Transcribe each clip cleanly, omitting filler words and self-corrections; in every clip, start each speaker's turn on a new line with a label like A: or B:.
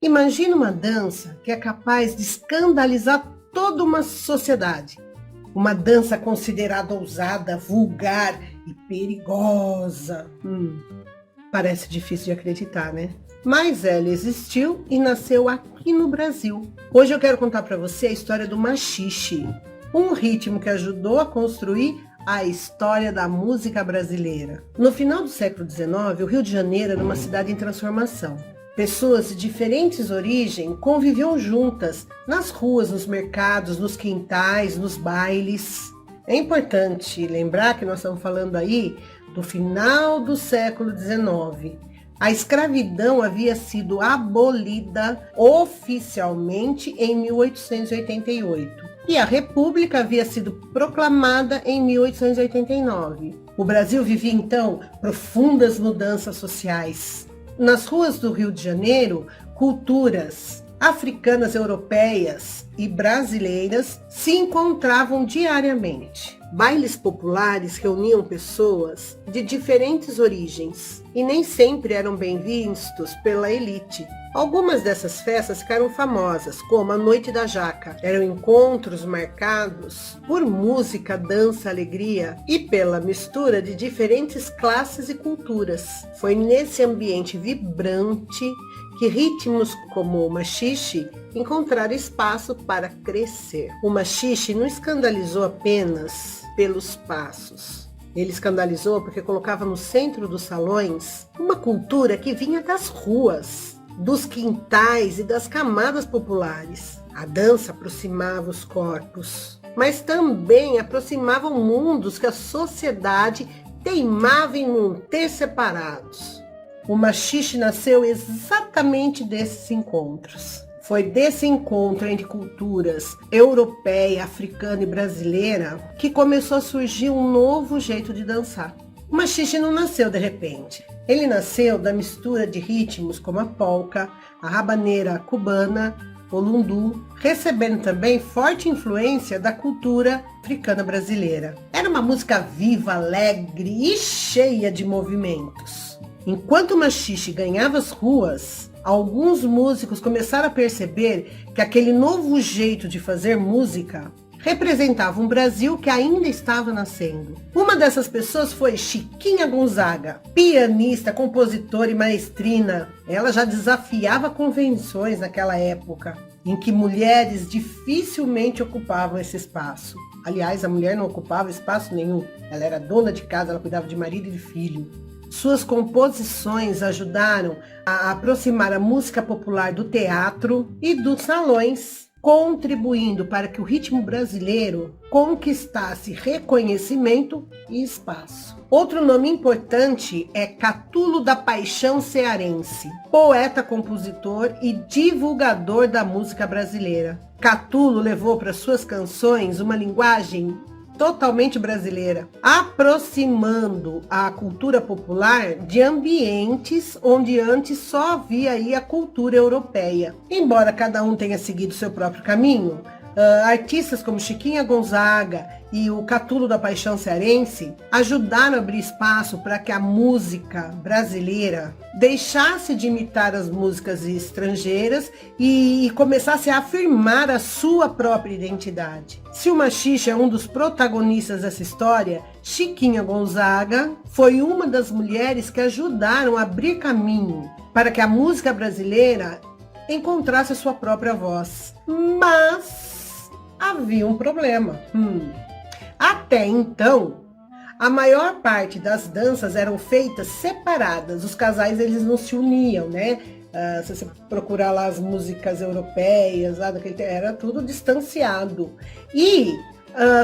A: Imagina uma dança que é capaz de escandalizar toda uma sociedade. Uma dança considerada ousada, vulgar e perigosa. Parece difícil de acreditar, né? Mas ela existiu e nasceu aqui no Brasil. Hoje eu quero contar para você a história do maxixe, um ritmo que ajudou a construir a história da música brasileira. No final do século XIX, o Rio de Janeiro era uma cidade em transformação. Pessoas de diferentes origens conviviam juntas nas ruas, nos mercados, nos quintais, nos bailes. É importante lembrar que nós estamos falando aí do final do século XIX. A escravidão havia sido abolida oficialmente em 1888 e a República havia sido proclamada em 1889. O Brasil vivia então profundas mudanças sociais. Nas ruas do Rio de Janeiro, culturas africanas, europeias e brasileiras se encontravam diariamente. Bailes populares reuniam pessoas de diferentes origens e nem sempre eram bem vistos pela elite. Algumas dessas festas ficaram famosas, como a Noite da Jaca. Eram encontros marcados por música, dança, alegria e pela mistura de diferentes classes e culturas. Foi nesse ambiente vibrante que ritmos como o maxixe encontraram espaço para crescer. O maxixe não escandalizou apenas pelos passos. Ele escandalizou porque colocava no centro dos salões uma cultura que vinha das ruas, dos quintais e das camadas populares. A dança aproximava os corpos, mas também aproximava mundos que a sociedade teimava em manter separados. O maxixe nasceu exatamente desses encontros. Foi desse encontro entre culturas europeia, africana e brasileira que começou a surgir um novo jeito de dançar. O maxixe não nasceu de repente. Ele nasceu da mistura de ritmos como a polca, a rabaneira cubana, o lundu, recebendo também forte influência da cultura africana brasileira. Era uma música viva, alegre e cheia de movimentos. Enquanto o maxixe ganhava as ruas, alguns músicos começaram a perceber que aquele novo jeito de fazer música representava um Brasil que ainda estava nascendo. Uma dessas pessoas foi Chiquinha Gonzaga, pianista, compositora e maestrina. Ela já desafiava convenções naquela época, em que mulheres dificilmente ocupavam esse espaço. Aliás, a mulher não ocupava espaço nenhum. Ela era dona de casa, ela cuidava de marido e de filho. Suas composições ajudaram a aproximar a música popular do teatro e dos salões, contribuindo para que o ritmo brasileiro conquistasse reconhecimento e espaço. Outro nome importante é Catulo da Paixão Cearense, poeta, compositor e divulgador da música brasileira. Catulo levou para suas canções uma linguagem totalmente brasileira, aproximando a cultura popular de ambientes onde antes só havia aí a cultura europeia. Embora cada um tenha seguido seu próprio caminho, artistas como Chiquinha Gonzaga e o Catulo da Paixão Cearense ajudaram a abrir espaço para que a música brasileira deixasse de imitar as músicas estrangeiras e começasse a afirmar a sua própria identidade. Se o maxixe é um dos protagonistas dessa história, Chiquinha Gonzaga foi uma das mulheres que ajudaram a abrir caminho para que a música brasileira encontrasse a sua própria voz. Mas havia um problema. Até então, a maior parte das danças eram feitas separadas. Os casais eles não se uniam, né? Se você procurar lá as músicas europeias, lá era tudo distanciado. E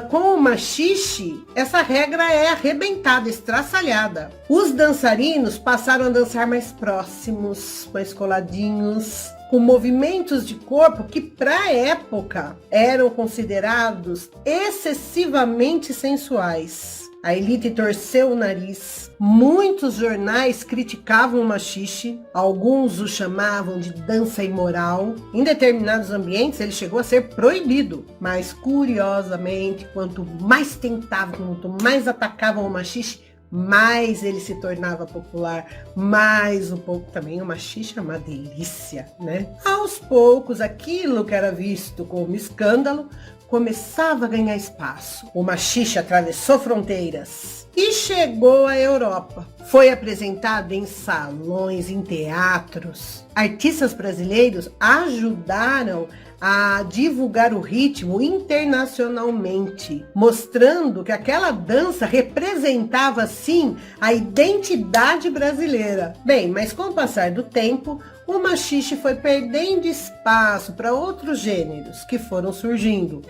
A: com o maxixe, essa regra é arrebentada, estraçalhada. Os dançarinos passaram a dançar mais próximos, mais coladinhos, com movimentos de corpo que, para a época, eram considerados excessivamente sensuais. A elite torceu o nariz. Muitos jornais criticavam o maxixe. Alguns o chamavam de dança imoral. Em determinados ambientes, ele chegou a ser proibido. Mas, curiosamente, quanto mais tentavam, quanto mais atacavam o maxixe, mais ele se tornava popular, mais um pouco também o machixe é uma delícia, né? Aos poucos, aquilo que era visto como escândalo começava a ganhar espaço. O machixe atravessou fronteiras e chegou à Europa. Foi apresentado em salões, em teatros. Artistas brasileiros ajudaram a divulgar o ritmo internacionalmente, mostrando que aquela dança representava, sim, a identidade brasileira. Bem, mas com o passar do tempo, o machixe foi perdendo espaço para outros gêneros que foram surgindo,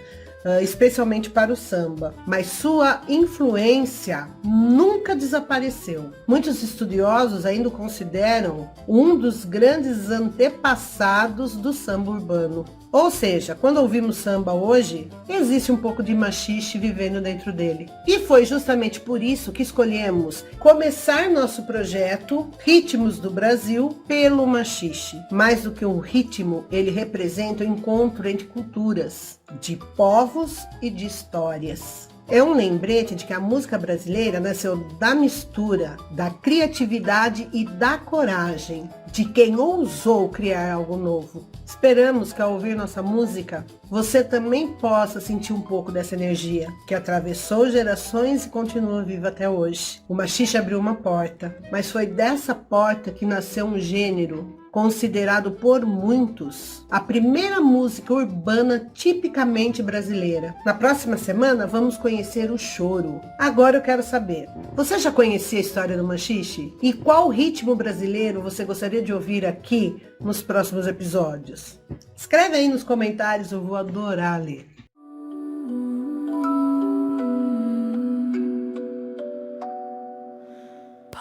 A: especialmente para o samba, mas sua influência nunca desapareceu. Muitos estudiosos ainda o consideram um dos grandes antepassados do samba urbano. Ou seja, quando ouvimos samba hoje, existe um pouco de machixe vivendo dentro dele. E foi justamente por isso que escolhemos começar nosso projeto Ritmos do Brasil pelo machixe. Mais do que um ritmo, ele representa o encontro entre culturas, de povos e de histórias. É um lembrete de que a música brasileira nasceu da mistura, da criatividade e da coragem de quem ousou criar algo novo. Esperamos que ao ouvir nossa música, você também possa sentir um pouco dessa energia que atravessou gerações e continua viva até hoje. O machixe abriu uma porta, mas foi dessa porta que nasceu um gênero considerado por muitos a primeira música urbana tipicamente brasileira. Na próxima semana vamos conhecer o choro. Agora eu quero saber, você já conhecia a história do machixe? E qual ritmo brasileiro você gostaria de ouvir aqui nos próximos episódios? Escreve aí nos comentários, eu vou adorar ler.
B: Ponto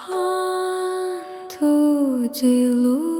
B: de luz.